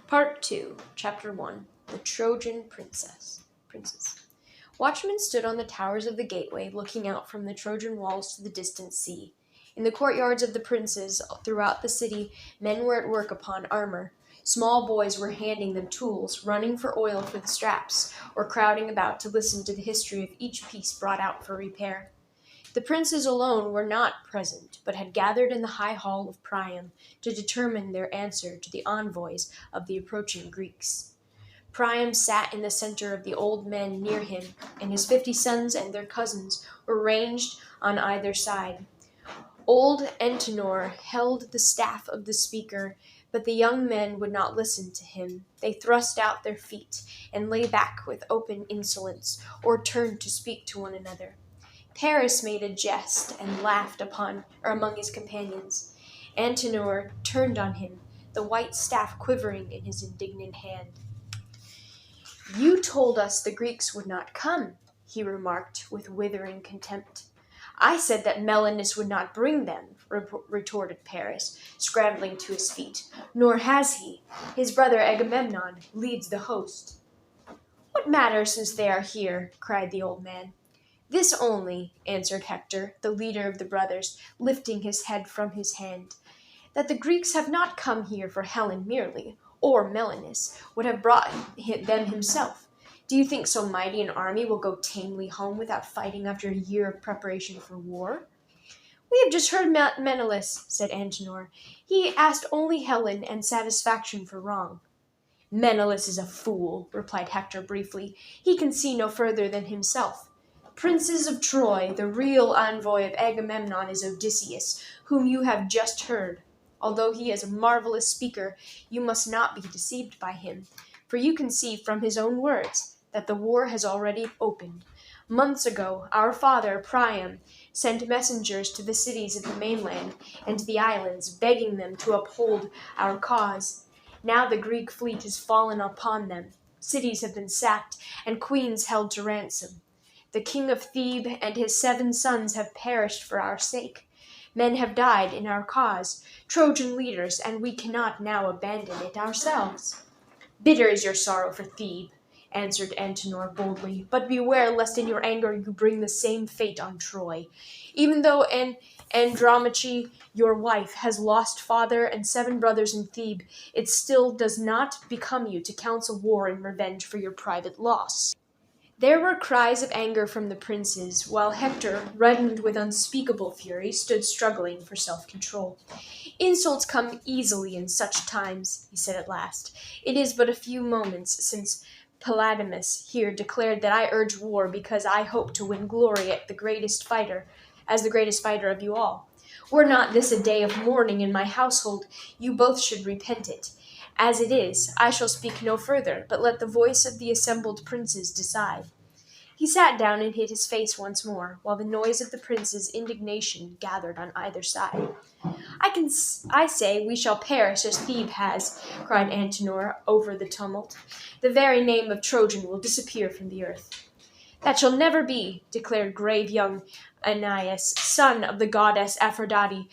Part 2, Chapter 1, The Trojan Princes. Watchmen stood on the towers of the gateway, looking out from the Trojan walls to the distant sea. In the courtyards of the princes throughout the city, men were at work upon armor. Small boys were handing them tools, running for oil for the straps, or crowding about to listen to the history of each piece brought out for repair. The princes alone were not present, but had gathered in the high hall of Priam to determine their answer to the envoys of the approaching Greeks. Priam sat in the center of the old men near him, and his 50 sons and their cousins were ranged on either side. Old Antenor held the staff of the speaker, but the young men would not listen to him. They thrust out their feet and lay back with open insolence, or turned to speak to one another. Paris made a jest and laughed among his companions. Antenor turned on him, the white staff quivering in his indignant hand. "You told us the Greeks would not come," he remarked with withering contempt. "I said that Menelaus would not bring them," retorted Paris, scrambling to his feet. "Nor has he. His brother Agamemnon leads the host." "What matter, since they are here?" cried the old man. "This only," answered Hector, the leader of the brothers, lifting his head from his hand, "that the Greeks have not come here for Helen merely, or Menelaus would have brought them himself. Do you think so mighty an army will go tamely home without fighting after a year of preparation for war?" "We have just heard Menelaus," said Antenor. "He asked only Helen and satisfaction for wrong." "Menelaus is a fool," replied Hector briefly. "He can see no further than himself. Princes of Troy, the real envoy of Agamemnon is Odysseus, whom you have just heard. Although he is a marvelous speaker, you must not be deceived by him, for you can see from his own words that the war has already opened. Months ago, our father, Priam, sent messengers to the cities of the mainland and to the islands, begging them to uphold our cause. Now the Greek fleet has fallen upon them. Cities have been sacked and queens held to ransom. The king of Thebes and his 7 sons have perished for our sake. Men have died in our cause, Trojan leaders, and we cannot now abandon it ourselves." "Bitter is your sorrow for Thebes," answered Antenor boldly, "but beware lest in your anger you bring the same fate on Troy. Even though Andromache, your wife, has lost father and 7 brothers in Thebes, it still does not become you to counsel war in revenge for your private loss." There were cries of anger from the princes, while Hector, reddened with unspeakable fury, stood struggling for self-control. "Insults come easily in such times," he said at last. "It is but a few moments since Palladamus here declared that I urge war because I hope to win glory as the greatest fighter of you all. Were not this a day of mourning in my household, you both should repent it. As it is, I shall speak no further, but let the voice of the assembled princes decide." He sat down and hid his face once more, while the noise of the princes' indignation gathered on either side. I say we shall perish as Thebes has," cried Antenor over the tumult. "The very name of Trojan will disappear from the earth." "That shall never be," declared grave young Aeneas, son of the goddess Aphrodite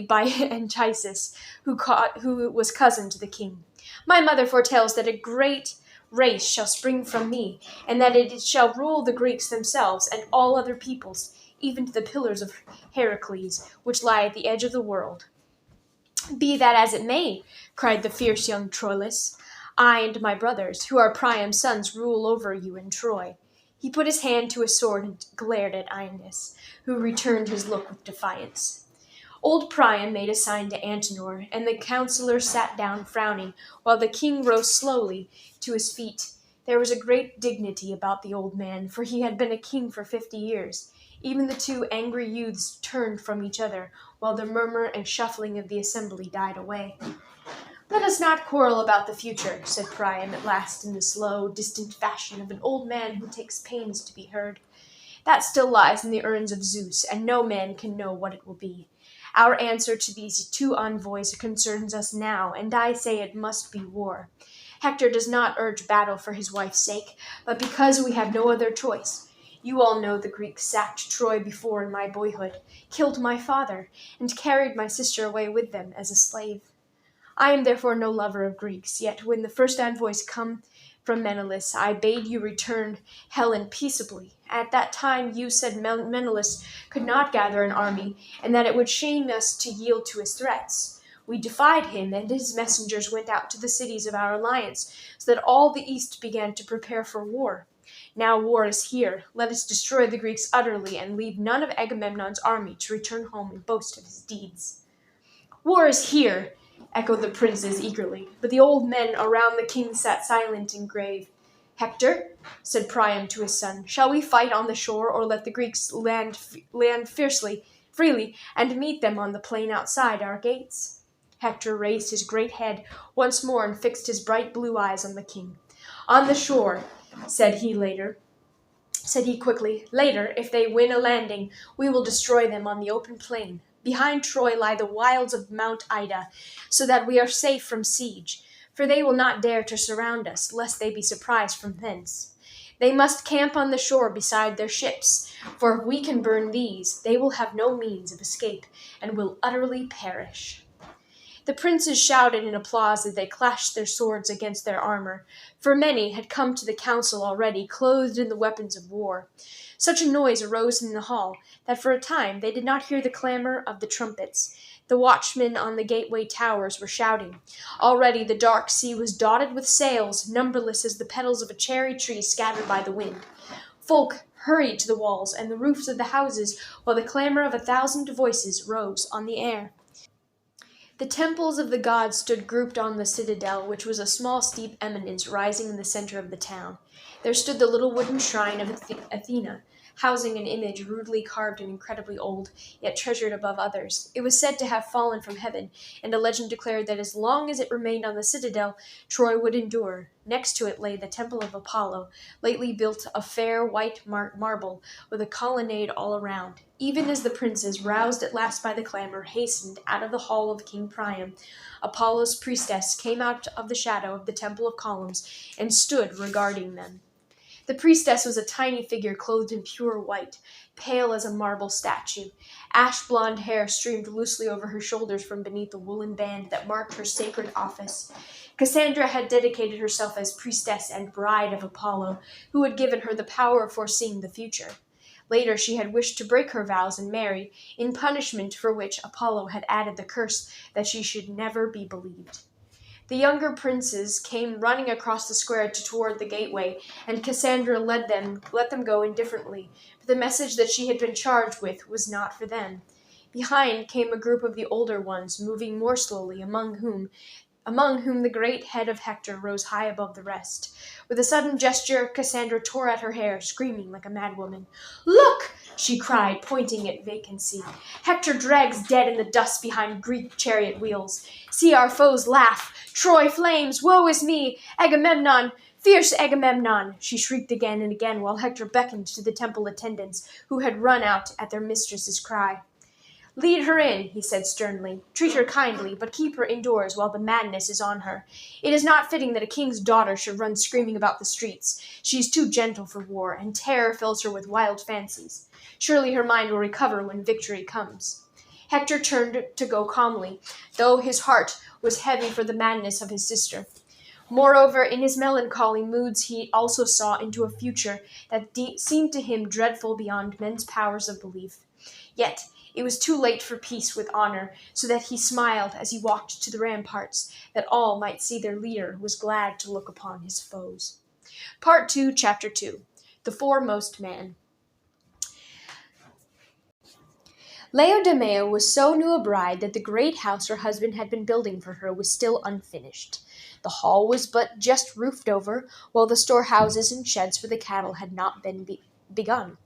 by Anchises, who was cousin to the king. "My mother foretells that a great race shall spring from me, and that it shall rule the Greeks themselves and all other peoples, even to the pillars of Heracles, which lie at the edge of the world." "Be that as it may," cried the fierce young Troilus, "I and my brothers, who are Priam's sons, rule over you in Troy." He put his hand to his sword and glared at Aeneas, who returned his look with defiance. Old Priam made a sign to Antenor, and the counselors sat down frowning, while the king rose slowly to his feet. There was a great dignity about the old man, for he had been a king for 50 years. Even the 2 angry youths turned from each other, while the murmur and shuffling of the assembly died away. "Let us not quarrel about the future," said Priam at last in the slow, distant fashion of an old man who takes pains to be heard. "That still lies in the urns of Zeus, and no man can know what it will be. Our answer to these 2 envoys concerns us now, and I say it must be war. Hector does not urge battle for his wife's sake, but because we have no other choice. You all know the Greeks sacked Troy before in my boyhood, killed my father, and carried my sister away with them as a slave. I am therefore no lover of Greeks, yet when the first envoys come from Menelaus, I bade you return Helen peaceably. At that time you said Menelaus could not gather an army, and that it would shame us to yield to his threats. We defied him, and his messengers went out to the cities of our alliance, so that all the east began to prepare for war. Now war is here. Let us destroy the Greeks utterly, and leave none of Agamemnon's army to return home and boast of his deeds. War is here, echoed the princes eagerly, but the old men around the king sat silent and grave. Hector, said Priam to his son, shall we fight on the shore, or let the Greeks land freely, and meet them on the plain outside our gates? Hector raised his great head once more and fixed his bright blue eyes on the king. On the shore, said he quickly. Later, if they win a landing, we will destroy them on the open plain. Behind Troy lie the wilds of Mount Ida, so that we are safe from siege, for they will not dare to surround us, lest they be surprised from thence. They must camp on the shore beside their ships, for if we can burn these, they will have no means of escape, and will utterly perish. The princes shouted in applause as they clashed their swords against their armor, for many had come to the council already, clothed in the weapons of war. Such a noise arose in the hall that for a time they did not hear the clamor of the trumpets. The watchmen on the gateway towers were shouting. Already the dark sea was dotted with sails, numberless as the petals of a cherry tree scattered by the wind. Folk hurried to the walls and the roofs of the houses, while the clamor of 1,000 voices rose on the air. The temples of the gods stood grouped on the citadel, which was a small steep eminence rising in the center of the town. There stood the little wooden shrine of Athena, housing an image rudely carved and incredibly old, yet treasured above others. It was said to have fallen from heaven, and a legend declared that as long as it remained on the citadel, Troy would endure. Next to it lay the temple of Apollo, lately built of fair white marble, with a colonnade all around. Even as the princes, roused at last by the clamor, hastened out of the hall of King Priam, Apollo's priestess came out of the shadow of the temple of columns and stood regarding them. The priestess was a tiny figure clothed in pure white, pale as a marble statue. Ash-blonde hair streamed loosely over her shoulders from beneath the woolen band that marked her sacred office. Cassandra had dedicated herself as priestess and bride of Apollo, who had given her the power of foreseeing the future. Later she had wished to break her vows and marry, in punishment for which Apollo had added the curse that she should never be believed. The younger princes came running across the square toward the gateway, and Cassandra let them go indifferently, for the message that she had been charged with was not for them. Behind came a group of the older ones, moving more slowly, among whom the great head of Hector rose high above the rest. With a sudden gesture, Cassandra tore at her hair, screaming like a madwoman. "Look!" she cried, pointing at vacancy. "Hector drags dead in the dust behind Greek chariot wheels. See our foes laugh. Troy flames. Woe is me! Agamemnon! Fierce Agamemnon!" she shrieked again and again, while Hector beckoned to the temple attendants, who had run out at their mistress's cry. "Lead her in," he said sternly. "Treat her kindly, but keep her indoors while the madness is on her. It is not fitting that a king's daughter should run screaming about the streets. She is too gentle for war, and terror fills her with wild fancies. Surely her mind will recover when victory comes." Hector turned to go calmly, though his heart was heavy for the madness of his sister. Moreover, in his melancholy moods he also saw into a future that seemed to him dreadful beyond men's powers of belief. Yet it was too late for peace with honor, so that he smiled as he walked to the ramparts, that all might see their leader was glad to look upon his foes. Part 2, Chapter 2. The Foremost Man. Laodamea was so new a bride that the great house her husband had been building for her was still unfinished. The hall was but just roofed over, while the storehouses and sheds for the cattle had not been begun.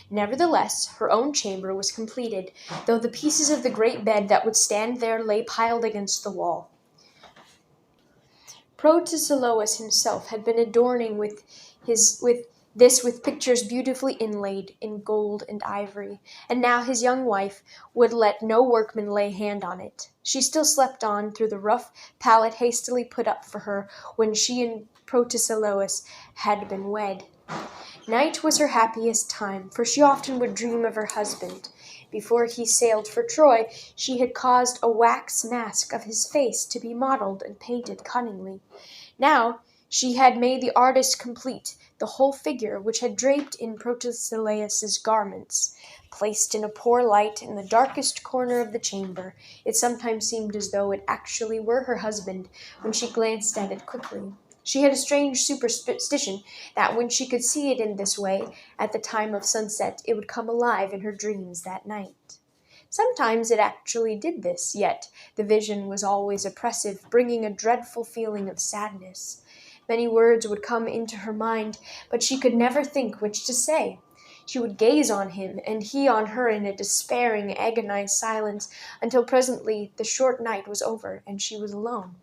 Nevertheless, her own chamber was completed, though the pieces of the great bed that would stand there lay piled against the wall. Protesilaus himself had been adorning with pictures beautifully inlaid in gold and ivory, and now his young wife would let no workman lay hand on it. She still slept on through the rough pallet hastily put up for her when she and Protesilaus had been wed. Night was her happiest time, for she often would dream of her husband. Before he sailed for Troy, she had caused a wax mask of his face to be modeled and painted cunningly. Now she had made the artist complete the whole figure, which had draped in Protesilaus's garments. Placed in a poor light in the darkest corner of the chamber, it sometimes seemed as though it actually were her husband when she glanced at it quickly. She had a strange superstition that when she could see it in this way, at the time of sunset, it would come alive in her dreams that night. Sometimes it actually did this, yet the vision was always oppressive, bringing a dreadful feeling of sadness. Many words would come into her mind, but she could never think which to say. She would gaze on him, and he on her in a despairing, agonized silence, until presently the short night was over, and she was alone.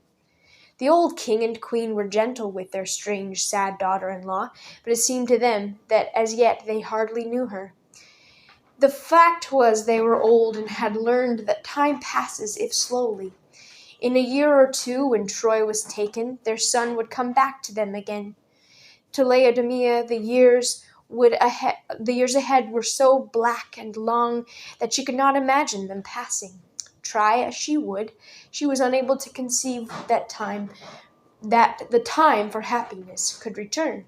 The old king and queen were gentle with their strange, sad daughter-in-law, but it seemed to them that as yet they hardly knew her. The fact was they were old and had learned that time passes if slowly. In a year or two, when Troy was taken, their son would come back to them again. To Laodamia, the years ahead were so black and long that she could not imagine them passing. Try as she would, she was unable to conceive that the time for happiness could return.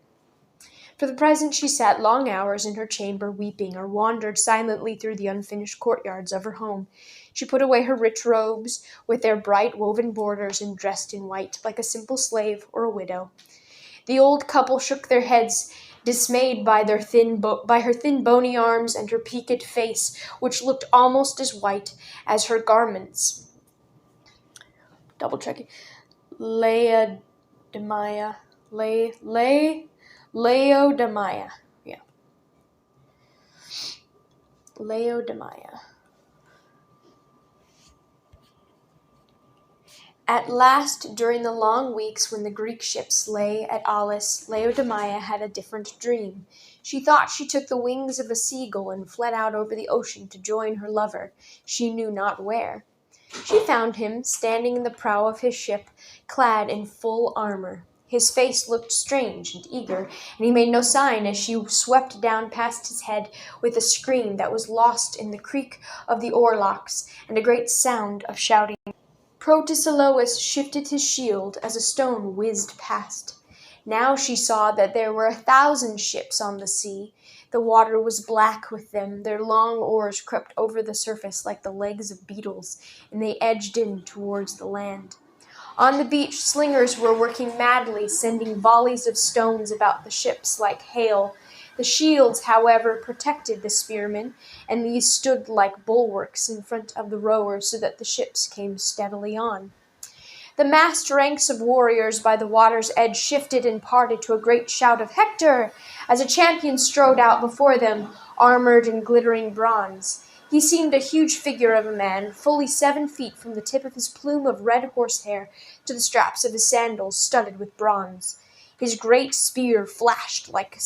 For the present she sat long hours in her chamber weeping, or wandered silently through the unfinished courtyards of her home. She put away her rich robes with their bright woven borders and dressed in white, like a simple slave or a widow. The old couple shook their heads, dismayed by her thin bony arms and her peaked face, which looked almost as white as her garments. Double checking. Laodamia. Yeah. Laodamia. At last, during the long weeks when the Greek ships lay at Aulis, Laodamia had a different dream. She thought she took the wings of a seagull and fled out over the ocean to join her lover, she knew not where. She found him standing in the prow of his ship, clad in full armor. His face looked strange and eager, and he made no sign as she swept down past his head with a scream that was lost in the creak of the oarlocks and a great sound of shouting. Protesilaus shifted his shield as a stone whizzed past. Now she saw that there were 1,000 ships on the sea. The water was black with them. Their long oars crept over the surface like the legs of beetles, and they edged in towards the land. On the beach, slingers were working madly, sending volleys of stones about the ships like hail. The shields, however, protected the spearmen, and these stood like bulwarks in front of the rowers so that the ships came steadily on. The massed ranks of warriors by the water's edge shifted and parted to a great shout of "Hector!" as a champion strode out before them, armored in glittering bronze. He seemed a huge figure of a man, fully 7 feet from the tip of his plume of red horsehair to the straps of his sandals studded with bronze. His great spear flashed like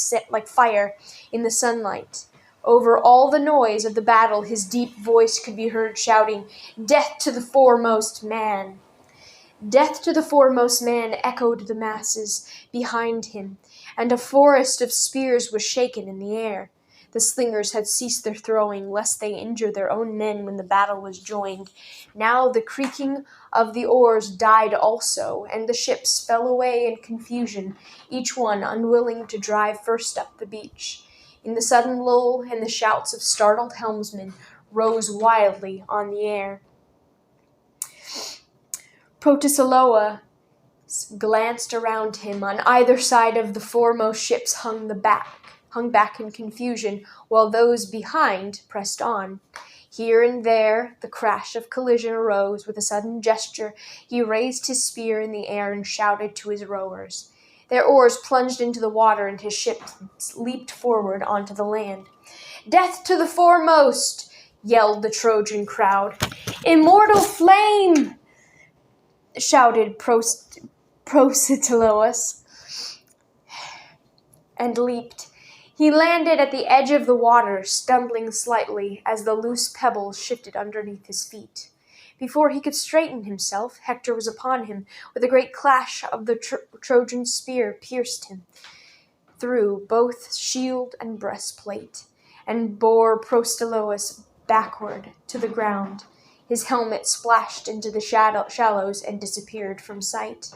fire in the sunlight. Over all the noise of the battle, his deep voice could be heard shouting, "Death to the foremost man!" Death to the foremost man echoed the masses behind him, and a forest of spears was shaken in the air. The slingers had ceased their throwing, lest they injure their own men when the battle was joined. Now the creaking of the oars died also, and the ships fell away in confusion, each one unwilling to drive first up the beach. In the sudden lull, and the shouts of startled helmsmen rose wildly on the air. Protesilaus glanced around him. On either side of the foremost ships hung back in confusion, while those behind pressed on. Here and there the crash of collision arose. With a sudden gesture, he raised his spear in the air and shouted to his rowers. Their oars plunged into the water, and his ship leaped forward onto the land. "Death to the foremost!" yelled the Trojan crowd. "Immortal flame!" shouted Protesilaus, and leaped. He landed at the edge of the water, stumbling slightly as the loose pebbles shifted underneath his feet. Before he could straighten himself, Hector was upon him. With a great clash of the Trojan spear pierced him through both shield and breastplate, and bore Protesilaus backward to the ground. His helmet splashed into the shallows and disappeared from sight.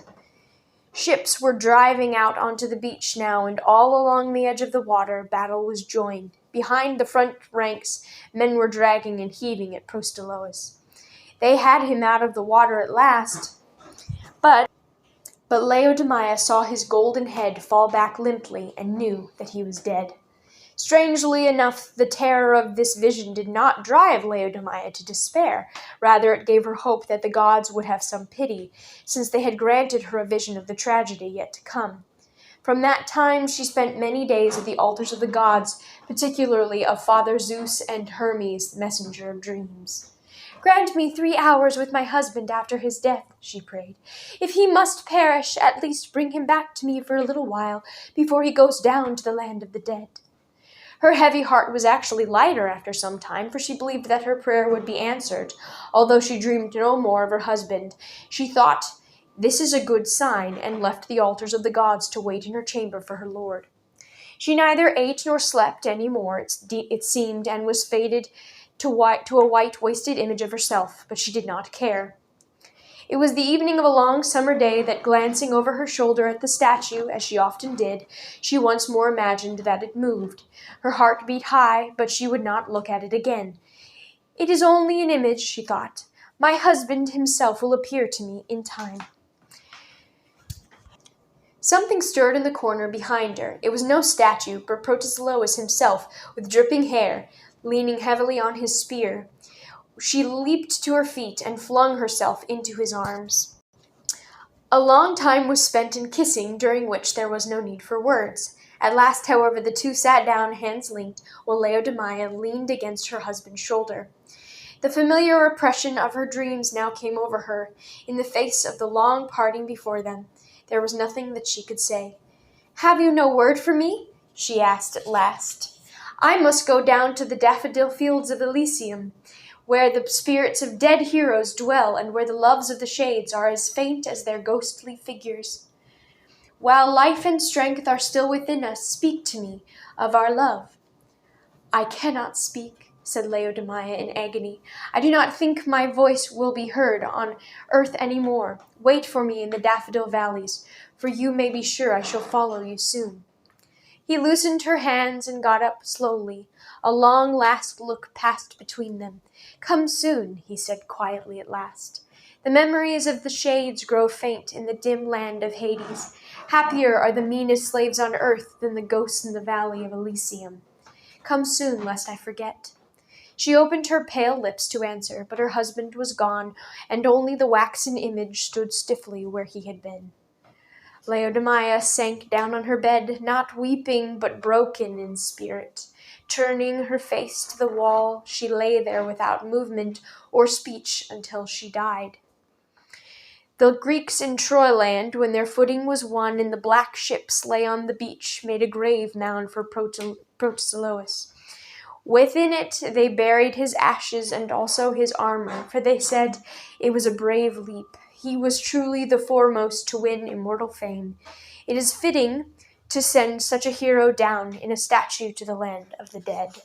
Ships were driving out onto the beach now, and all along the edge of the water, battle was joined. Behind the front ranks, men were dragging and heaving at Prostelous. They had him out of the water at last, but Laodamia saw his golden head fall back limply and knew that he was dead. Strangely enough, the terror of this vision did not drive Laodamia to despair. Rather, it gave her hope that the gods would have some pity, since they had granted her a vision of the tragedy yet to come. From that time she spent many days at the altars of the gods, particularly of Father Zeus and Hermes, the messenger of dreams. "Grant me 3 hours with my husband after his death," she prayed. "If he must perish, at least bring him back to me for a little while before he goes down to the land of the dead." Her heavy heart was actually lighter after some time, for she believed that her prayer would be answered. Although she dreamed no more of her husband, she thought, "This is a good sign," and left the altars of the gods to wait in her chamber for her lord. She neither ate nor slept any more, it seemed, and was faded to a white, wasted image of herself, but she did not care. It was the evening of a long summer day that, glancing over her shoulder at the statue, as she often did, she once more imagined that it moved. Her heart beat high, but she would not look at it again. "It is only an image," she thought. "My husband himself will appear to me in time." Something stirred in the corner behind her. It was no statue, but Protesilous himself, with dripping hair, leaning heavily on his spear. She leaped to her feet and flung herself into his arms. A long time was spent in kissing, during which there was no need for words. At last, however, the two sat down, hands linked, while Laodamia leaned against her husband's shoulder. The familiar oppression of her dreams now came over her. In the face of the long parting before them, there was nothing that she could say. "Have you no word for me?" she asked at last. "I must go down to the daffodil fields of Elysium, where the spirits of dead heroes dwell, and where the loves of the shades are as faint as their ghostly figures. While life and strength are still within us, speak to me of our love." "I cannot speak," said Laodamia in agony. "I do not think my voice will be heard on earth any more. Wait for me in the daffodil valleys, for you may be sure I shall follow you soon." He loosened her hands and got up slowly. A long last look passed between them. "Come soon," he said quietly at last. "The memories of the shades grow faint in the dim land of Hades. Happier are the meanest slaves on earth than the ghosts in the valley of Elysium. Come soon, lest I forget." She opened her pale lips to answer, but her husband was gone, and only the waxen image stood stiffly where he had been. Laodamia sank down on her bed, not weeping, but broken in spirit. Turning her face to the wall, she lay there without movement or speech until she died. The Greeks in Troyland, when their footing was won and the black ships lay on the beach, made a grave mound for Protesilous. Within it they buried his ashes and also his armor, for they said it was a brave leap. He was truly the foremost to win immortal fame. It is fitting to send such a hero down in a statue to the land of the dead.